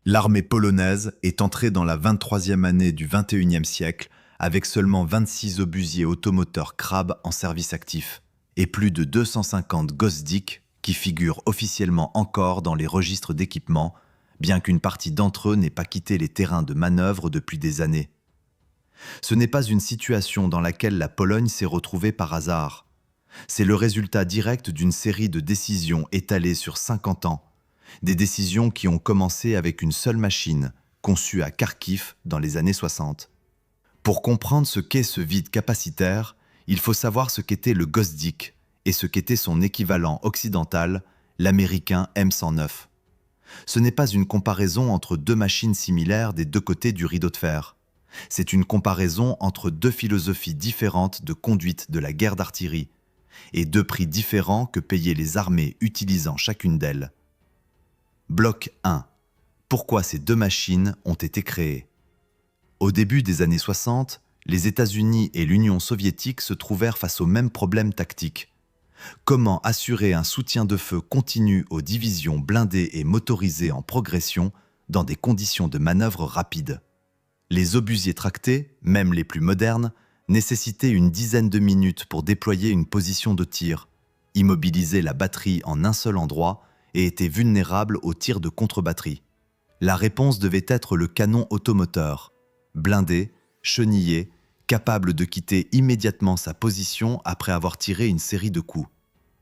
L'armée polonaise est entrée dans la 23e année du XXIe siècle avec seulement 26 obusiers automoteurs Crab en service actif et plus de 250 Gosdik qui figurent officiellement encore dans les registres d'équipement, bien qu'une partie d'entre eux n'ait pas quitté les terrains de manœuvre depuis des années. Ce n'est pas une situation dans laquelle la Pologne s'est retrouvée par hasard. C'est le résultat direct d'une série de décisions étalées sur 50 ans, des décisions qui ont commencé avec une seule machine, conçue à Kharkiv dans les années 60. Pour comprendre ce qu'est ce vide capacitaire, il faut savoir ce qu'était le Gosdik et ce qu'était son équivalent occidental, l'américain M109. Ce n'est pas une comparaison entre deux machines similaires des deux côtés du rideau de fer. C'est une comparaison entre deux philosophies différentes de conduite de la guerre d'artillerie et deux prix différents que payaient les armées utilisant chacune d'elles. Bloc 1. Pourquoi ces deux machines ont été créées? Au début des années 60, les États-Unis et l'Union soviétique se trouvèrent face au même problème tactique. Comment assurer un soutien de feu continu aux divisions blindées et motorisées en progression dans des conditions de manœuvre rapides? Les obusiers tractés, même les plus modernes, nécessitaient une dizaine de minutes pour déployer une position de tir, immobiliser la batterie en un seul endroit et étaient vulnérables aux tirs de contre-batterie. La réponse devait être le canon automoteur, blindé, chenillé, capable de quitter immédiatement sa position après avoir tiré une série de coups.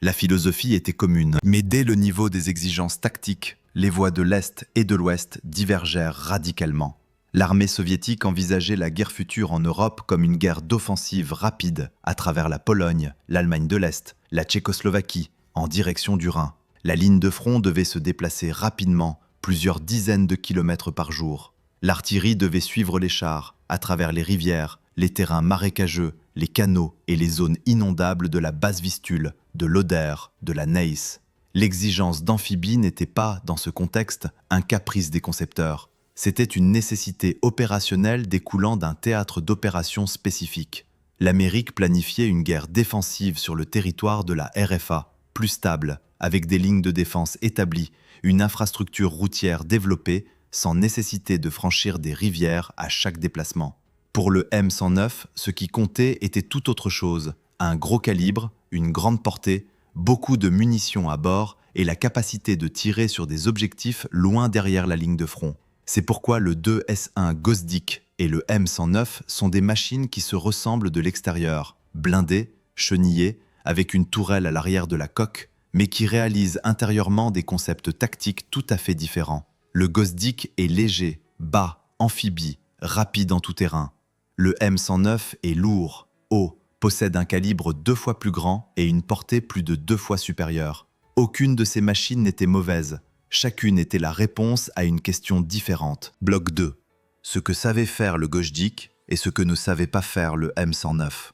La philosophie était commune, mais dès le niveau des exigences tactiques, les voies de l'Est et de l'Ouest divergèrent radicalement. L'armée soviétique envisageait la guerre future en Europe comme une guerre d'offensive rapide à travers la Pologne, l'Allemagne de l'Est, la Tchécoslovaquie, en direction du Rhin. La ligne de front devait se déplacer rapidement, plusieurs dizaines de kilomètres par jour. L'artillerie devait suivre les chars, à travers les rivières, les terrains marécageux, les canaux et les zones inondables de la Basse-Vistule, de l'Oder, de la Neisse. L'exigence d'amphibie n'était pas, dans ce contexte, un caprice des concepteurs. C'était une nécessité opérationnelle découlant d'un théâtre d'opération spécifique. L'Amérique planifiait une guerre défensive sur le territoire de la RFA, plus stable, avec des lignes de défense établies, une infrastructure routière développée, sans nécessité de franchir des rivières à chaque déplacement. Pour le M109, ce qui comptait était tout autre chose, un gros calibre, une grande portée, beaucoup de munitions à bord et la capacité de tirer sur des objectifs loin derrière la ligne de front. C'est pourquoi le 2S1 Gosdik et le M109 sont des machines qui se ressemblent de l'extérieur, blindées, chenillées, avec une tourelle à l'arrière de la coque, mais qui réalisent intérieurement des concepts tactiques tout à fait différents. Le Gosdik est léger, bas, amphibie, rapide en tout terrain. Le M109 est lourd, haut, possède un calibre 2 fois plus grand et une portée plus de 2 fois supérieure. Aucune de ces machines n'était mauvaise. Chacune était la réponse à une question différente. Bloc 2. Ce que savait faire le Gosdik et ce que ne savait pas faire le M109.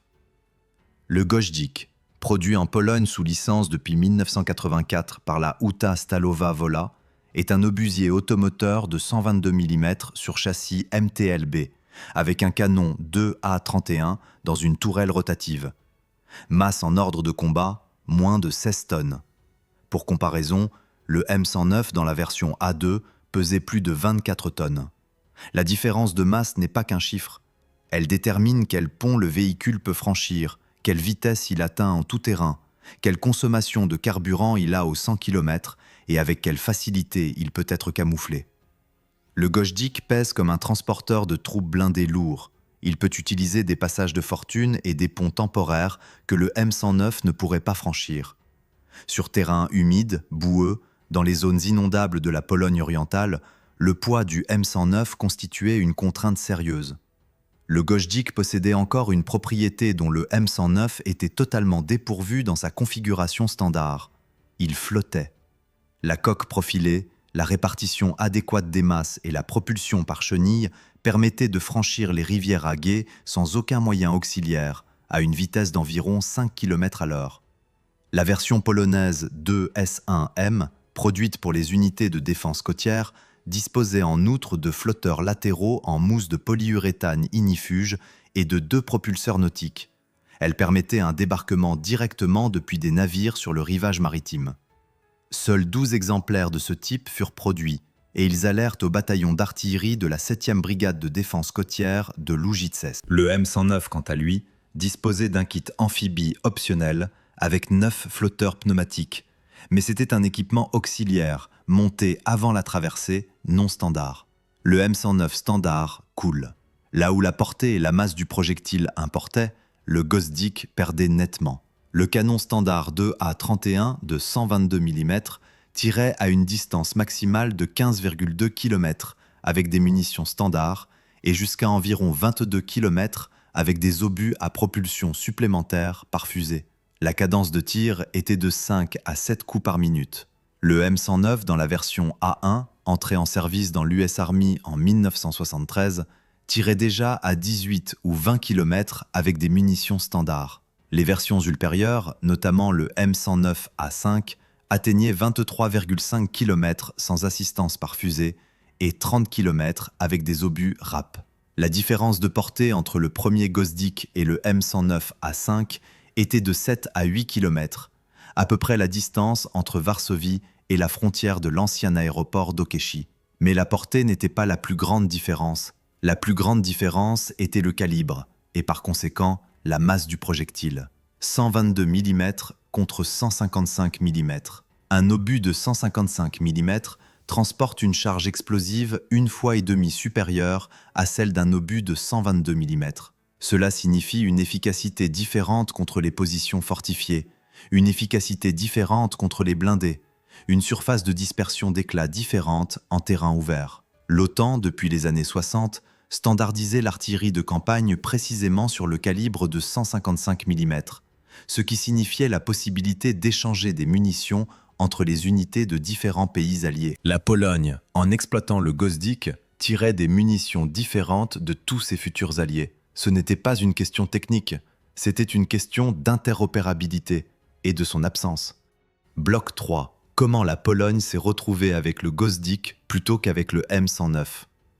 Le Gosdik, produit en Pologne sous licence depuis 1984 par la Huta Stalowa Wola, est un obusier automoteur de 122 mm sur châssis MTLB, avec un canon 2A31 dans une tourelle rotative. Masse en ordre de combat, moins de 16 tonnes. Pour comparaison, le M109 dans la version A2 pesait plus de 24 tonnes. La différence de masse n'est pas qu'un chiffre. Elle détermine quel pont le véhicule peut franchir, quelle vitesse il atteint en tout terrain, quelle consommation de carburant il a aux 100 km et avec quelle facilité il peut être camouflé. Le Gosdik pèse comme un transporteur de troupes blindées lourds. Il peut utiliser des passages de fortune et des ponts temporaires que le M109 ne pourrait pas franchir. Sur terrain humide, boueux, dans les zones inondables de la Pologne orientale, le poids du M109 constituait une contrainte sérieuse. Le Gosdik possédait encore une propriété dont le M109 était totalement dépourvu dans sa configuration standard. Il flottait. La coque profilée, la répartition adéquate des masses et la propulsion par chenille permettaient de franchir les rivières à gué sans aucun moyen auxiliaire, à une vitesse d'environ 5 km à l'heure. La version polonaise 2S1M, produite pour les unités de défense côtière, disposait en outre de flotteurs latéraux en mousse de polyuréthane ignifuge et de 2 propulseurs nautiques. Elle permettait un débarquement directement depuis des navires sur le rivage maritime. Seuls 12 exemplaires de ce type furent produits, et ils allèrent au bataillon d'artillerie de la 7e brigade de défense côtière de Loujice. Le M109, quant à lui, disposait d'un kit amphibie optionnel avec 9 flotteurs pneumatiques, mais c'était un équipement auxiliaire, monté avant la traversée, non standard. Le M109 standard coule. Là où la portée et la masse du projectile importaient, le Gosdik perdait nettement. Le canon standard 2A31 de 122 mm tirait à une distance maximale de 15,2 km avec des munitions standards et jusqu'à environ 22 km avec des obus à propulsion supplémentaire par fusée. La cadence de tir était de 5 à 7 coups par minute. Le M109 dans la version A1, entré en service dans l'US Army en 1973, tirait déjà à 18 ou 20 km avec des munitions standards. Les versions ultérieures, notamment le M109A5, atteignaient 23,5 km sans assistance par fusée et 30 km avec des obus RAP. La différence de portée entre le premier Gosdik et le M109A5 était de 7 à 8 km, à peu près la distance entre Varsovie et la frontière de l'ancien aéroport d'Okechi. Mais la portée n'était pas la plus grande différence. La plus grande différence était le calibre, et par conséquent, la masse du projectile. 122 mm contre 155 mm. Un obus de 155 mm transporte une charge explosive 1,5 fois supérieure à celle d'un obus de 122 mm. Cela signifie une efficacité différente contre les positions fortifiées, une efficacité différente contre les blindés, une surface de dispersion d'éclat différente en terrain ouvert. L'OTAN, depuis les années 60, standardisait l'artillerie de campagne précisément sur le calibre de 155 mm, ce qui signifiait la possibilité d'échanger des munitions entre les unités de différents pays alliés. La Pologne, en exploitant le Gosdik, tirait des munitions différentes de tous ses futurs alliés. Ce n'était pas une question technique, c'était une question d'interopérabilité et de son absence. Bloc 3. Comment la Pologne s'est retrouvée avec le Gosdik plutôt qu'avec le M109 ?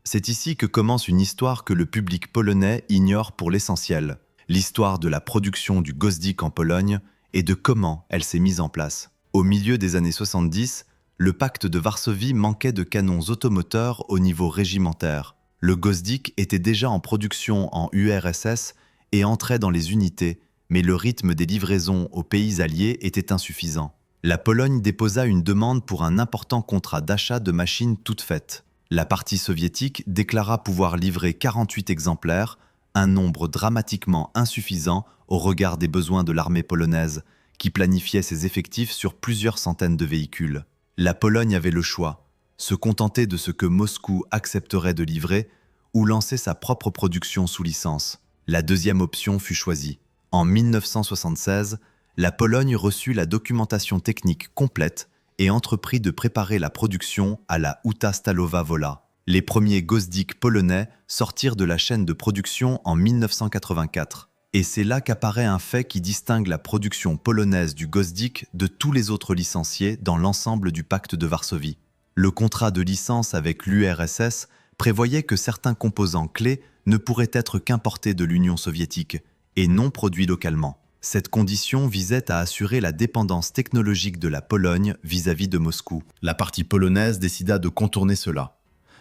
C'est ici que commence une histoire que le public polonais ignore pour l'essentiel, l'histoire de la production du Gosdik en Pologne et de comment elle s'est mise en place. Au milieu des années 70, le pacte de Varsovie manquait de canons automoteurs au niveau régimentaire. Le Gosdik était déjà en production en URSS et entrait dans les unités, mais le rythme des livraisons aux pays alliés était insuffisant. La Pologne déposa une demande pour un important contrat d'achat de machines toutes faites. La partie soviétique déclara pouvoir livrer 48 exemplaires, un nombre dramatiquement insuffisant au regard des besoins de l'armée polonaise, qui planifiait ses effectifs sur plusieurs centaines de véhicules. La Pologne avait le choix, se contenter de ce que Moscou accepterait de livrer ou lancer sa propre production sous licence. La deuxième option fut choisie. En 1976, la Pologne reçut la documentation technique complète et entreprit de préparer la production à la Huta Stalowa Wola. Les premiers Gosdik polonais sortirent de la chaîne de production en 1984. Et c'est là qu'apparaît un fait qui distingue la production polonaise du Gosdik de tous les autres licenciés dans l'ensemble du pacte de Varsovie. Le contrat de licence avec l'URSS prévoyait que certains composants clés ne pourraient être qu'importés de l'Union soviétique et non produits localement. Cette condition visait à assurer la dépendance technologique de la Pologne vis-à-vis de Moscou. La partie polonaise décida de contourner cela.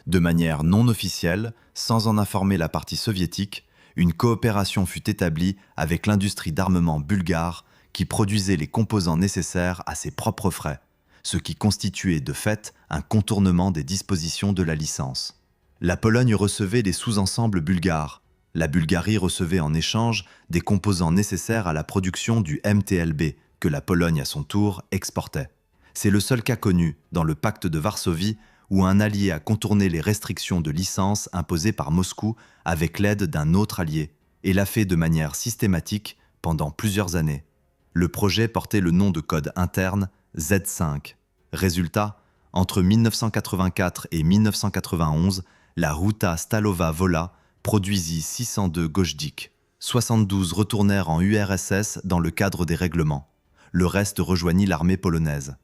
De manière non officielle, sans en informer la partie soviétique, une coopération fut établie avec l'industrie d'armement bulgare qui produisait les composants nécessaires à ses propres frais, ce qui constituait de fait un contournement des dispositions de la licence. La Pologne recevait les sous-ensembles bulgares. La Bulgarie recevait en échange des composants nécessaires à la production du MTLB, que la Pologne à son tour exportait. C'est le seul cas connu, dans le pacte de Varsovie, où un allié a contourné les restrictions de licence imposées par Moscou avec l'aide d'un autre allié, et l'a fait de manière systématique pendant plusieurs années. Le projet portait le nom de code interne Z5. Résultat, entre 1984 et 1991, la Huta Stalowa Wola produisit 602 Gosdik. 72 retournèrent en URSS dans le cadre des règlements. Le reste rejoignit l'armée polonaise.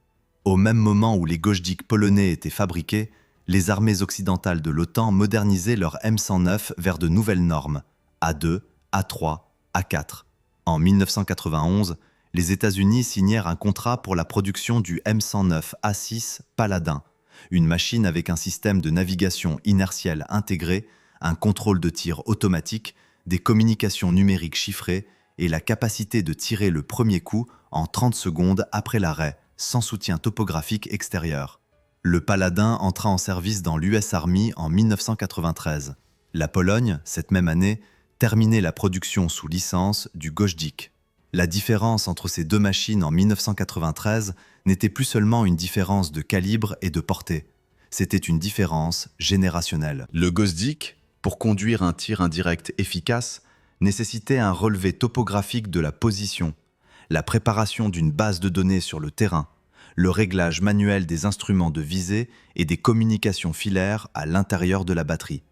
Au même moment où les Gosdik polonais étaient fabriqués, les armées occidentales de l'OTAN modernisaient leur M109 vers de nouvelles normes, A2, A3, A4. En 1991, les États-Unis signèrent un contrat pour la production du M109 A6 Paladin, une machine avec un système de navigation inertielle intégré, un contrôle de tir automatique, des communications numériques chiffrées et la capacité de tirer le premier coup en 30 secondes après l'arrêt, sans soutien topographique extérieur. Le Paladin entra en service dans l'US Army en 1993. La Pologne, cette même année, terminait la production sous licence du Goździk. La différence entre ces deux machines en 1993 n'était plus seulement une différence de calibre et de portée, c'était une différence générationnelle. Le Goździk, pour conduire un tir indirect efficace, nécessitait un relevé topographique de la position, la préparation d'une base de données sur le terrain, le réglage manuel des instruments de visée et des communications filaires à l'intérieur de la batterie.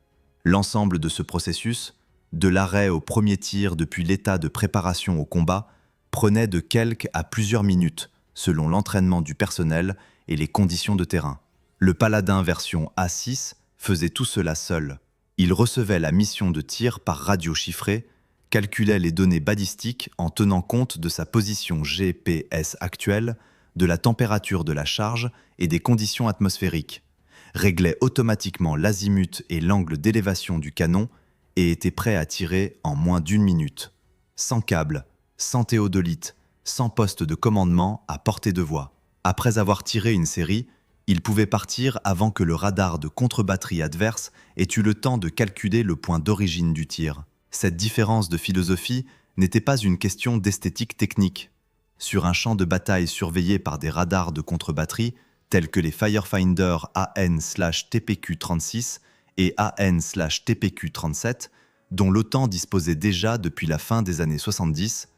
L'ensemble de ce processus, de l'arrêt au premier tir depuis l'état de préparation au combat, prenait de quelques à plusieurs minutes, selon l'entraînement du personnel et les conditions de terrain. Le Paladin version A6 faisait tout cela seul. Il recevait la mission de tir par radio chiffrée, calculait les données balistiques en tenant compte de sa position GPS actuelle, de la température de la charge et des conditions atmosphériques, réglait automatiquement l'azimut et l'angle d'élévation du canon et était prêt à tirer en moins d'1 minute. Sans câble, sans théodolite, sans poste de commandement à portée de voix. Après avoir tiré une série, il pouvait partir avant que le radar de contre-batterie adverse ait eu le temps de calculer le point d'origine du tir. Cette différence de philosophie n'était pas une question d'esthétique technique. Sur un champ de bataille surveillé par des radars de contre-batterie, tels que les Firefinder AN/TPQ-36 et AN/TPQ-37, dont l'OTAN disposait déjà depuis la fin des années 70,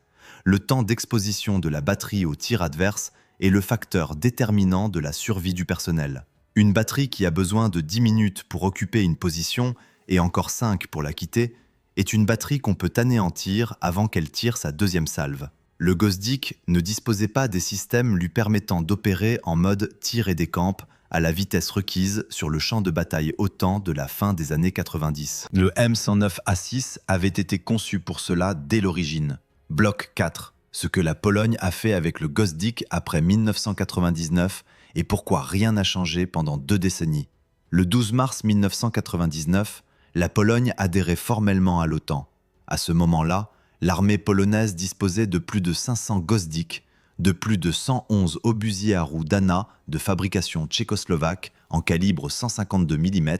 le temps d'exposition de la batterie au tir adverse est le facteur déterminant de la survie du personnel. Une batterie qui a besoin de 10 minutes pour occuper une position et encore 5 pour la quitter est une batterie qu'on peut anéantir avant qu'elle tire sa deuxième salve. Le Goździk ne disposait pas des systèmes lui permettant d'opérer en mode tir et décampe à la vitesse requise sur le champ de bataille OTAN de la fin des années 90. Le M109A6 avait été conçu pour cela dès l'origine. Bloc 4, ce que la Pologne a fait avec le Goździk après 1999 et pourquoi rien n'a changé pendant 2 décennies. Le 12 mars 1999, la Pologne adhérait formellement à l'OTAN. À ce moment-là, l'armée polonaise disposait de plus de 500 Goździk, de plus de 111 obusiers à roues Dana de fabrication tchécoslovaque en calibre 152 mm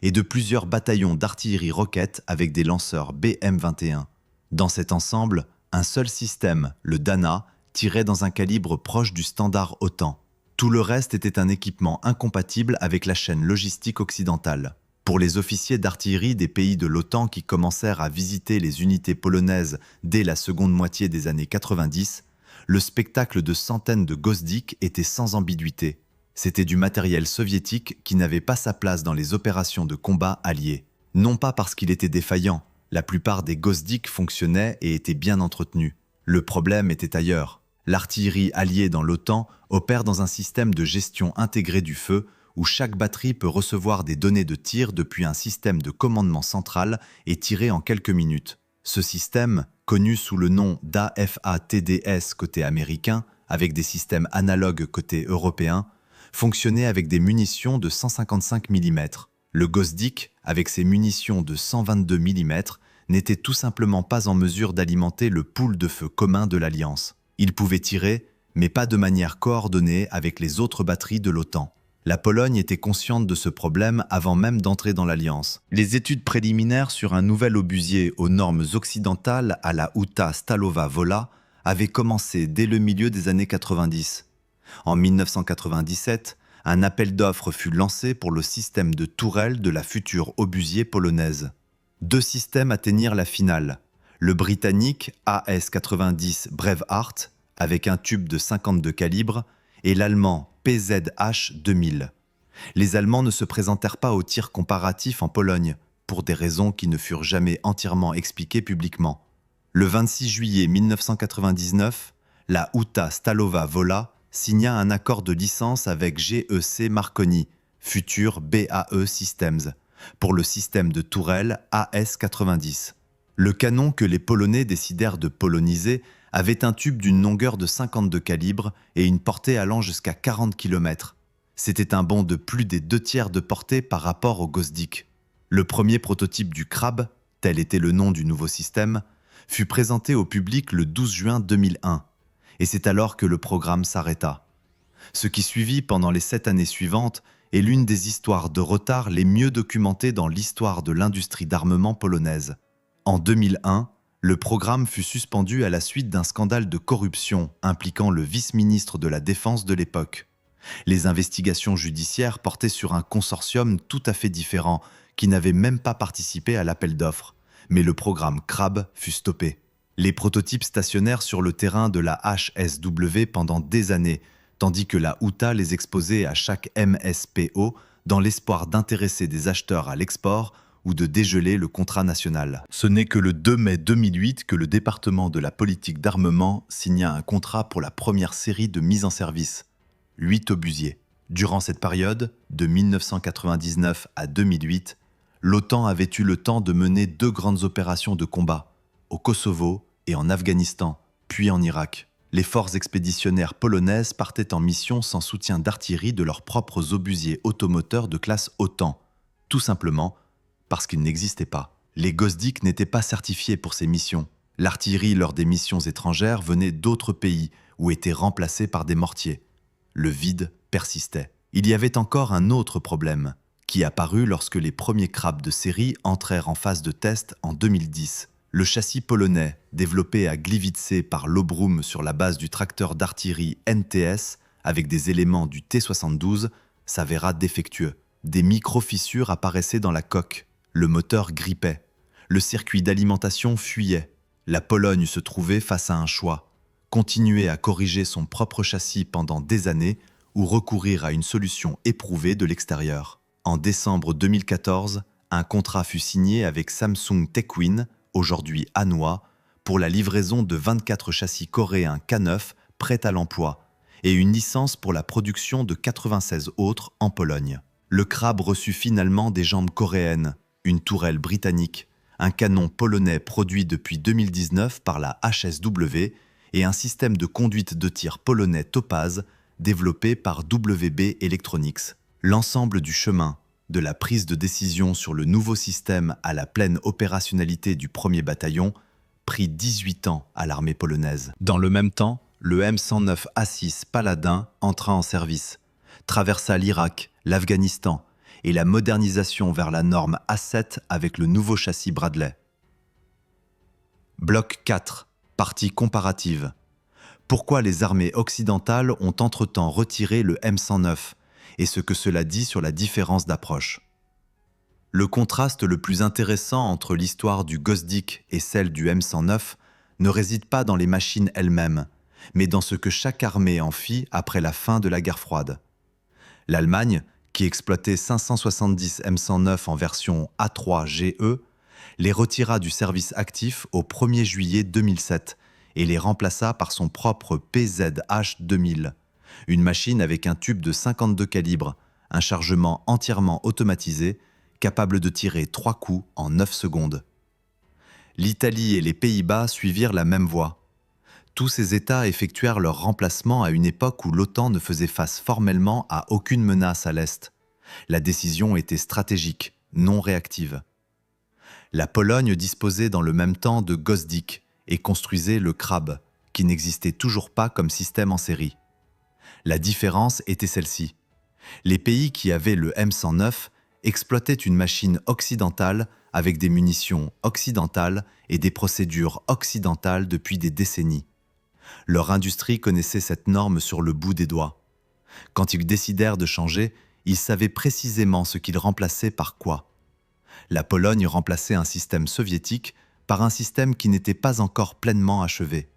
et de plusieurs bataillons d'artillerie roquette avec des lanceurs BM-21. Dans cet ensemble, un seul système, le Dana, tirait dans un calibre proche du standard OTAN. Tout le reste était un équipement incompatible avec la chaîne logistique occidentale. Pour les officiers d'artillerie des pays de l'OTAN qui commencèrent à visiter les unités polonaises dès la seconde moitié des années 90, le spectacle de centaines de Goździk était sans ambiguïté. C'était du matériel soviétique qui n'avait pas sa place dans les opérations de combat alliées. Non pas parce qu'il était défaillant, la plupart des Goździk fonctionnaient et étaient bien entretenus. Le problème était ailleurs. L'artillerie alliée dans l'OTAN opère dans un système de gestion intégrée du feu où chaque batterie peut recevoir des données de tir depuis un système de commandement central et tirer en quelques minutes. Ce système, connu sous le nom d'AFATDS côté américain, avec des systèmes analogues côté européen, fonctionnait avec des munitions de 155 mm. Le Goździk, avec ses munitions de 122 mm, n'était tout simplement pas en mesure d'alimenter le pool de feu commun de l'Alliance. Il pouvait tirer, mais pas de manière coordonnée avec les autres batteries de l'OTAN. La Pologne était consciente de ce problème avant même d'entrer dans l'Alliance. Les études préliminaires sur un nouvel obusier aux normes occidentales à la Huta Stalowa Wola avaient commencé dès le milieu des années 90. En 1997, un appel d'offres fut lancé pour le système de tourelle de la future obusier polonaise. 2 systèmes atteignirent la finale. Le britannique AS-90 Braveheart, avec un tube de 52 calibres, et l'allemand PZH-2000. Les Allemands ne se présentèrent pas au tir comparatif en Pologne, pour des raisons qui ne furent jamais entièrement expliquées publiquement. Le 26 juillet 1999, la Huta Stalowa Wola signa un accord de licence avec GEC Marconi, futur BAE Systems, pour le système de tourelle AS-90. Le canon que les Polonais décidèrent de poloniser avait un tube d'une longueur de 52 calibres et une portée allant jusqu'à 40 km. C'était un bond de plus des 2/3 de portée par rapport au Gosdik. Le premier prototype du Crab, tel était le nom du nouveau système, fut présenté au public le 12 juin 2001, et c'est alors que le programme s'arrêta. Ce qui suivit pendant les 7 années suivantes est l'une des histoires de retard les mieux documentées dans l'histoire de l'industrie d'armement polonaise. En 2001, le programme fut suspendu à la suite d'un scandale de corruption impliquant le vice-ministre de la Défense de l'époque. Les investigations judiciaires portaient sur un consortium tout à fait différent qui n'avait même pas participé à l'appel d'offres, mais le programme Crab fut stoppé. Les prototypes stationnèrent sur le terrain de la HSW pendant des années, tandis que la UTA les exposait à chaque MSPO dans l'espoir d'intéresser des acheteurs à l'export ou de dégeler le contrat national. Ce n'est que le 2 mai 2008 que le département de la politique d'armement signa un contrat pour la première série de mise en service, 8 obusiers. Durant cette période, de 1999 à 2008, l'OTAN avait eu le temps de mener 2 grandes opérations de combat, au Kosovo et en Afghanistan, puis en Irak. Les forces expéditionnaires polonaises partaient en mission sans soutien d'artillerie de leurs propres obusiers automoteurs de classe OTAN, tout simplement parce qu'ils n'existaient pas. Les Gosdik n'étaient pas certifiés pour ces missions. L'artillerie lors des missions étrangères venait d'autres pays ou était remplacée par des mortiers. Le vide persistait. Il y avait encore un autre problème, qui apparut lorsque les premiers Crab de série entrèrent en phase de test en 2010. Le châssis polonais, développé à Gliwice par Lobrum sur la base du tracteur d'artillerie NTS avec des éléments du T-72, s'avéra défectueux. Des micro-fissures apparaissaient dans la coque. Le moteur grippait. Le circuit d'alimentation fuyait. La Pologne se trouvait face à un choix. Continuer à corriger son propre châssis pendant des années ou recourir à une solution éprouvée de l'extérieur. En décembre 2014, un contrat fut signé avec Samsung Techwin, aujourd'hui Hanwha, pour la livraison de 24 châssis coréens K9 prêts à l'emploi et une licence pour la production de 96 autres en Pologne. Le Crab reçut finalement des jambes coréennes, une tourelle britannique, un canon polonais produit depuis 2019 par la HSW et un système de conduite de tir polonais Topaz développé par WB Electronics. L'ensemble du chemin, de la prise de décision sur le nouveau système à la pleine opérationnalité du premier bataillon, prit 18 ans à l'armée polonaise. Dans le même temps, le M109A6 Paladin entra en service, traversa l'Irak, l'Afghanistan et la modernisation vers la norme A7 avec le nouveau châssis Bradley. Bloc 4. Partie comparative. Pourquoi les armées occidentales ont entre-temps retiré le M109 et ce que cela dit sur la différence d'approche. Le contraste le plus intéressant entre l'histoire du Gosdik et celle du M109 ne réside pas dans les machines elles-mêmes, mais dans ce que chaque armée en fit après la fin de la guerre froide. L'Allemagne, qui exploitait 570 M109 en version A3GE, les retira du service actif au 1er juillet 2007 et les remplaça par son propre PZH-2000, une machine avec un tube de 52 calibres, un chargement entièrement automatisé, capable de tirer 3 coups en 9 secondes. L'Italie et les Pays-Bas suivirent la même voie. Tous ces États effectuèrent leur remplacement à une époque où l'OTAN ne faisait face formellement à aucune menace à l'Est. La décision était stratégique, non réactive. La Pologne disposait dans le même temps de Gosdik et construisait le Crab, qui n'existait toujours pas comme système en série. La différence était celle-ci. Les pays qui avaient le M109 exploitaient une machine occidentale avec des munitions occidentales et des procédures occidentales depuis des décennies. Leur industrie connaissait cette norme sur le bout des doigts. Quand ils décidèrent de changer, ils savaient précisément ce qu'ils remplaçaient par quoi. La Pologne remplaçait un système soviétique par un système qui n'était pas encore pleinement achevé.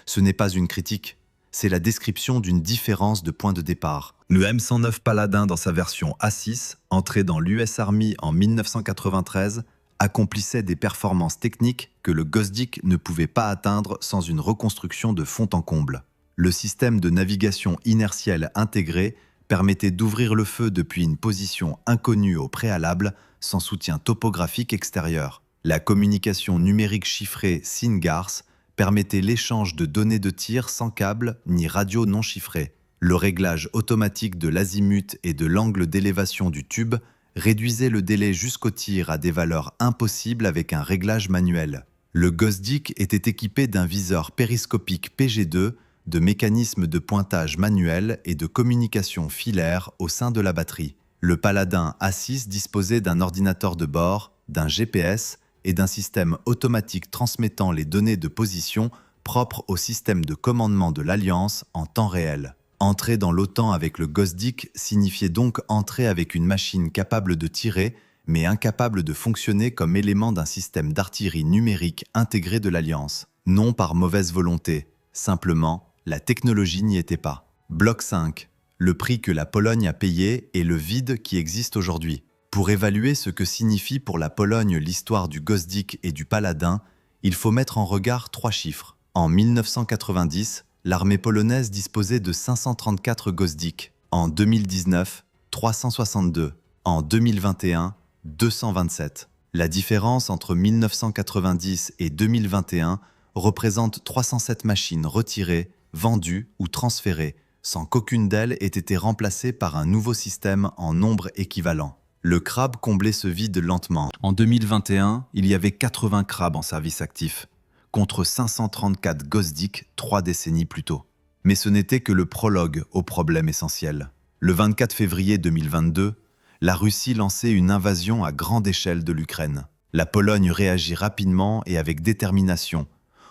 Ce n'est pas une critique, c'est la description d'une différence de point de départ. Le M109 Paladin dans sa version A6, entré dans l'US Army en 1993, accomplissait des performances techniques que le Gosdik ne pouvait pas atteindre sans une reconstruction de fond en comble. Le système de navigation inertielle intégré permettait d'ouvrir le feu depuis une position inconnue au préalable sans soutien topographique extérieur. La communication numérique chiffrée SINGARS permettait l'échange de données de tir sans câble ni radio non chiffrée. Le réglage automatique de l'azimut et de l'angle d'élévation du tube réduisait le délai jusqu'au tir à des valeurs impossibles avec un réglage manuel. Le Gosdik était équipé d'un viseur périscopique PG2, de mécanismes de pointage manuel et de communication filaire au sein de la batterie. Le Paladin A6 disposait d'un ordinateur de bord, d'un GPS et d'un système automatique transmettant les données de position propres au système de commandement de l'Alliance en temps réel. Entrer dans l'OTAN avec le Gosdik signifiait donc entrer avec une machine capable de tirer, mais incapable de fonctionner comme élément d'un système d'artillerie numérique intégré de l'Alliance. Non par mauvaise volonté, simplement, la technologie n'y était pas. Bloc 5. Le prix que la Pologne a payé et le vide qui existe aujourd'hui. Pour évaluer ce que signifie pour la Pologne l'histoire du Gosdik et du Paladin, il faut mettre en regard 3 chiffres. En 1990, l'armée polonaise disposait de 534 Gosdik. En 2019, 362. En 2021, 227. La différence entre 1990 et 2021 représente 307 machines retirées, vendues ou transférées, sans qu'aucune d'elles ait été remplacée par un nouveau système en nombre équivalent. Le crabe comblait ce vide lentement. En 2021, il y avait 80 crabes en service actif, contre 534 Gosdik 3 décennies plus tôt. Mais ce n'était que le prologue au problème essentiel. Le 24 février 2022, la Russie lançait une invasion à grande échelle de l'Ukraine. La Pologne réagit rapidement et avec détermination,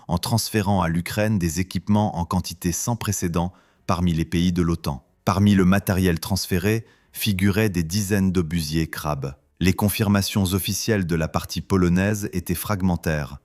en transférant à l'Ukraine des équipements en quantité sans précédent parmi les pays de l'OTAN. Parmi le matériel transféré figuraient des dizaines d'obusiers crabes. Les confirmations officielles de la partie polonaise étaient fragmentaires.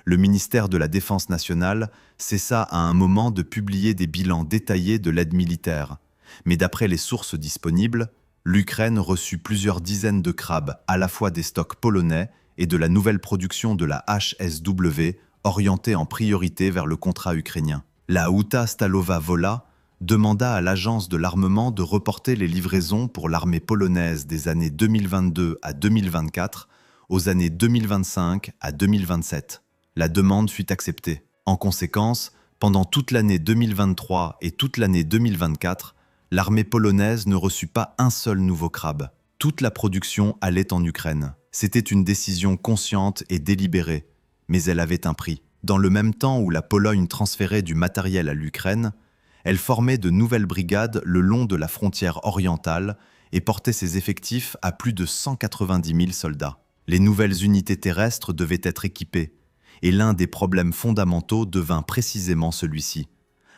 Le ministère de la Défense nationale cessa à un moment de publier des bilans détaillés de l'aide militaire. Mais d'après les sources disponibles, l'Ukraine reçut plusieurs dizaines de crabes, à la fois des stocks polonais et de la nouvelle production de la HSW, orientée en priorité vers le contrat ukrainien. La Huta Stalowa Wola demanda à l'agence de l'armement de reporter les livraisons pour l'armée polonaise des années 2022 à 2024 aux années 2025 à 2027. La demande fut acceptée. En conséquence, pendant toute l'année 2023 et toute l'année 2024, l'armée polonaise ne reçut pas un seul nouveau crabe. Toute la production allait en Ukraine. C'était une décision consciente et délibérée, mais elle avait un prix. Dans le même temps où la Pologne transférait du matériel à l'Ukraine, elle formait de nouvelles brigades le long de la frontière orientale et portait ses effectifs à plus de 190 000 soldats. Les nouvelles unités terrestres devaient être équipées, et l'un des problèmes fondamentaux devint précisément celui-ci.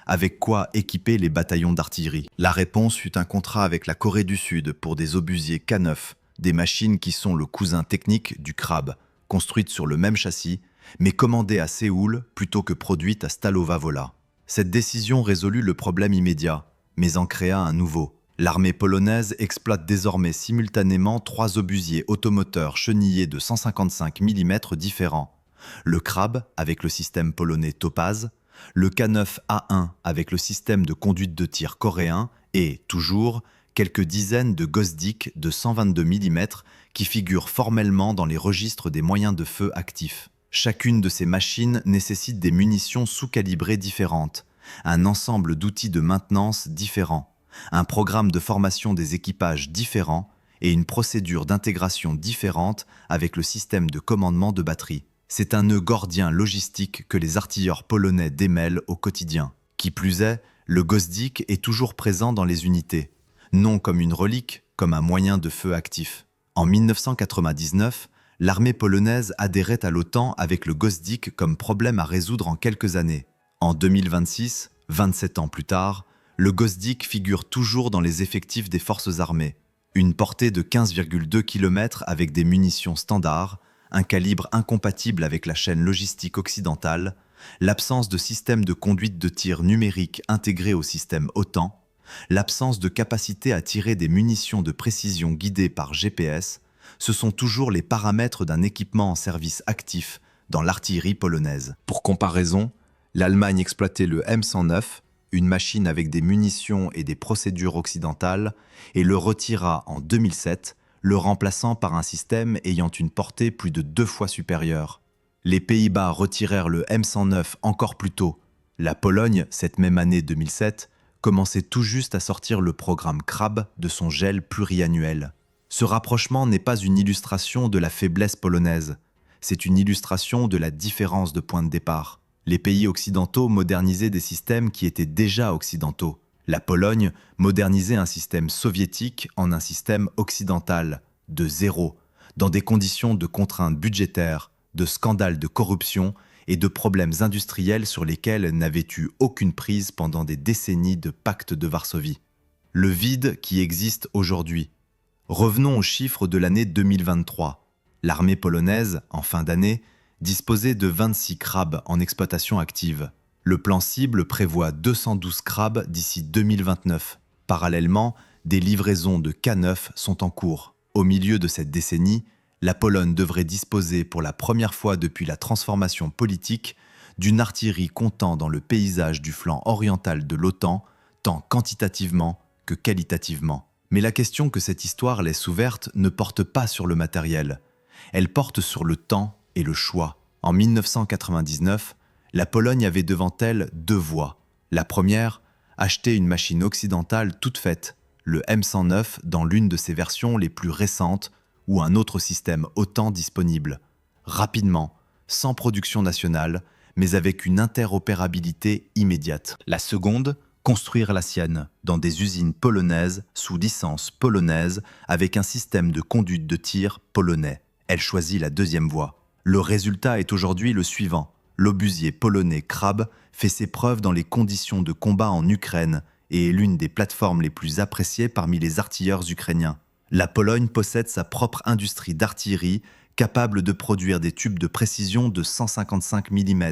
Avec quoi équiper les bataillons d'artillerie? La réponse fut un contrat avec la Corée du Sud pour des obusiers K9, des machines qui sont le cousin technique du crabe, construites sur le même châssis, mais commandées à Séoul plutôt que produites à Stalowa Wola. Cette décision résolut le problème immédiat, mais en créa un nouveau. L'armée polonaise exploite désormais simultanément 3 obusiers automoteurs chenillés de 155 mm différents. Le Krab avec le système polonais Topaz, le K9A1 avec le système de conduite de tir coréen et, toujours, quelques dizaines de Gosdik de 122 mm qui figurent formellement dans les registres des moyens de feu actifs. Chacune de ces machines nécessite des munitions sous-calibrées différentes, un ensemble d'outils de maintenance différents, un programme de formation des équipages différent et une procédure d'intégration différente avec le système de commandement de batterie. C'est un nœud gordien logistique que les artilleurs polonais démêlent au quotidien. Qui plus est, le Gosdik est toujours présent dans les unités, non comme une relique, comme un moyen de feu actif. En 1999, l'armée polonaise adhérait à l'OTAN avec le Gosdik comme problème à résoudre en quelques années. En 2026, 27 ans plus tard, le Gosdik figure toujours dans les effectifs des forces armées. Une portée de 15,2 km avec des munitions standards, un calibre incompatible avec la chaîne logistique occidentale, l'absence de système de conduite de tir numérique intégré au système OTAN, l'absence de capacité à tirer des munitions de précision guidées par GPS, ce sont toujours les paramètres d'un équipement en service actif dans l'artillerie polonaise. Pour comparaison, l'Allemagne exploitait le M109, une machine avec des munitions et des procédures occidentales, et le retira en 2007, le remplaçant par un système ayant une portée plus de 2 fois supérieure. Les Pays-Bas retirèrent le M109 encore plus tôt. La Pologne, cette même année 2007, commençait tout juste à sortir le programme Crab de son gel pluriannuel. Ce rapprochement n'est pas une illustration de la faiblesse polonaise, c'est une illustration de la différence de point de départ. Les pays occidentaux modernisaient des systèmes qui étaient déjà occidentaux. La Pologne modernisait un système soviétique en un système occidental, de zéro, dans des conditions de contraintes budgétaires, de scandales de corruption et de problèmes industriels sur lesquels elle n'avait eu aucune prise pendant des décennies de pacte de Varsovie. Le vide qui existe aujourd'hui. Revenons aux chiffres de l'année 2023. L'armée polonaise, en fin d'année, disposait de 26 crabes en exploitation active. Le plan cible prévoit 212 crabes d'ici 2029. Parallèlement, des livraisons de K9 sont en cours. Au milieu de cette décennie, la Pologne devrait disposer pour la première fois depuis la transformation politique d'une artillerie comptant dans le paysage du flanc oriental de l'OTAN, tant quantitativement que qualitativement. Mais la question que cette histoire laisse ouverte ne porte pas sur le matériel. Elle porte sur le temps et le choix. En 1999, la Pologne avait devant elle deux voies. La première, acheter une machine occidentale toute faite, le M109 dans l'une de ses versions les plus récentes ou un autre système OTAN disponible, rapidement, sans production nationale, mais avec une interopérabilité immédiate. La seconde, construire la sienne, dans des usines polonaises, sous licence polonaise, avec un système de conduite de tir polonais. Elle choisit la deuxième voie. Le résultat est aujourd'hui le suivant. L'obusier polonais Krab fait ses preuves dans les conditions de combat en Ukraine et est l'une des plateformes les plus appréciées parmi les artilleurs ukrainiens. La Pologne possède sa propre industrie d'artillerie capable de produire des tubes de précision de 155 mm,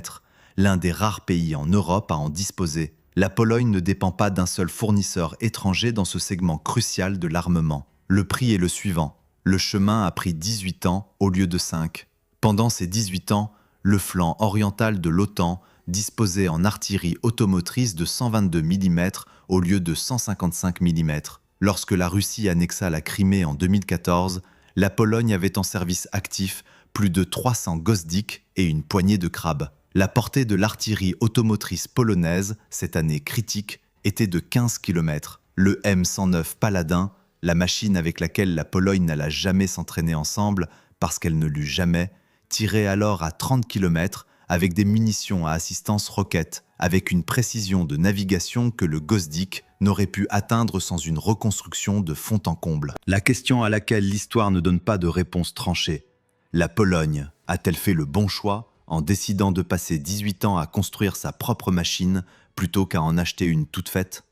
l'un des rares pays en Europe à en disposer. La Pologne ne dépend pas d'un seul fournisseur étranger dans ce segment crucial de l'armement. Le prix est le suivant. Le chemin a pris 18 ans au lieu de 5. Pendant ces 18 ans, le flanc oriental de l'OTAN disposait en artillerie automotrice de 122 mm au lieu de 155 mm. Lorsque la Russie annexa la Crimée en 2014, la Pologne avait en service actif plus de 300 Gosdik et une poignée de crabes. La portée de l'artillerie automotrice polonaise, cette année critique, était de 15 km. Le M109 Paladin, la machine avec laquelle la Pologne n'alla jamais s'entraîner ensemble parce qu'elle ne l'eut jamais, tirait alors à 30 km avec des munitions à assistance roquette, avec une précision de navigation que le Gosdik n'aurait pu atteindre sans une reconstruction de fond en comble. La question à laquelle l'histoire ne donne pas de réponse tranchée. La Pologne a-t-elle fait le bon choix en décidant de passer 18 ans à construire sa propre machine plutôt qu'à en acheter une toute faite?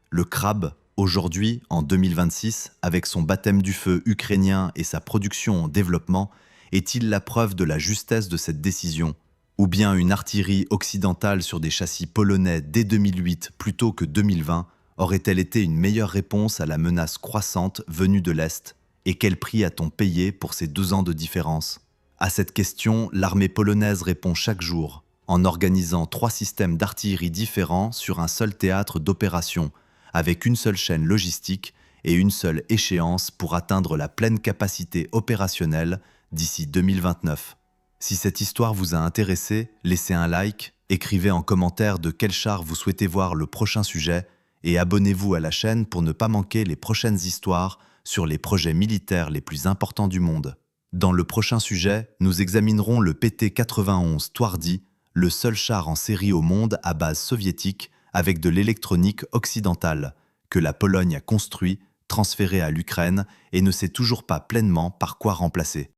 Le Krab, aujourd'hui, en 2026, avec son baptême du feu ukrainien et sa production en développement, est-il la preuve de la justesse de cette décision? Ou bien une artillerie occidentale sur des châssis polonais dès 2008 plutôt que 2020 aurait-elle été une meilleure réponse à la menace croissante venue de l'Est? Et quel prix a-t-on payé pour ces 2 ans de différence? À cette question, l'armée polonaise répond chaque jour, en organisant 3 systèmes d'artillerie différents sur un seul théâtre d'opération, avec une seule chaîne logistique et une seule échéance pour atteindre la pleine capacité opérationnelle d'ici 2029. Si cette histoire vous a intéressé, laissez un like, écrivez en commentaire de quel char vous souhaitez voir le prochain sujet et abonnez-vous à la chaîne pour ne pas manquer les prochaines histoires sur les projets militaires les plus importants du monde. Dans le prochain sujet, nous examinerons le PT-91 Twardy, le seul char en série au monde à base soviétique avec de l'électronique occidentale, que la Pologne a construit, transféré à l'Ukraine et ne sait toujours pas pleinement par quoi remplacer.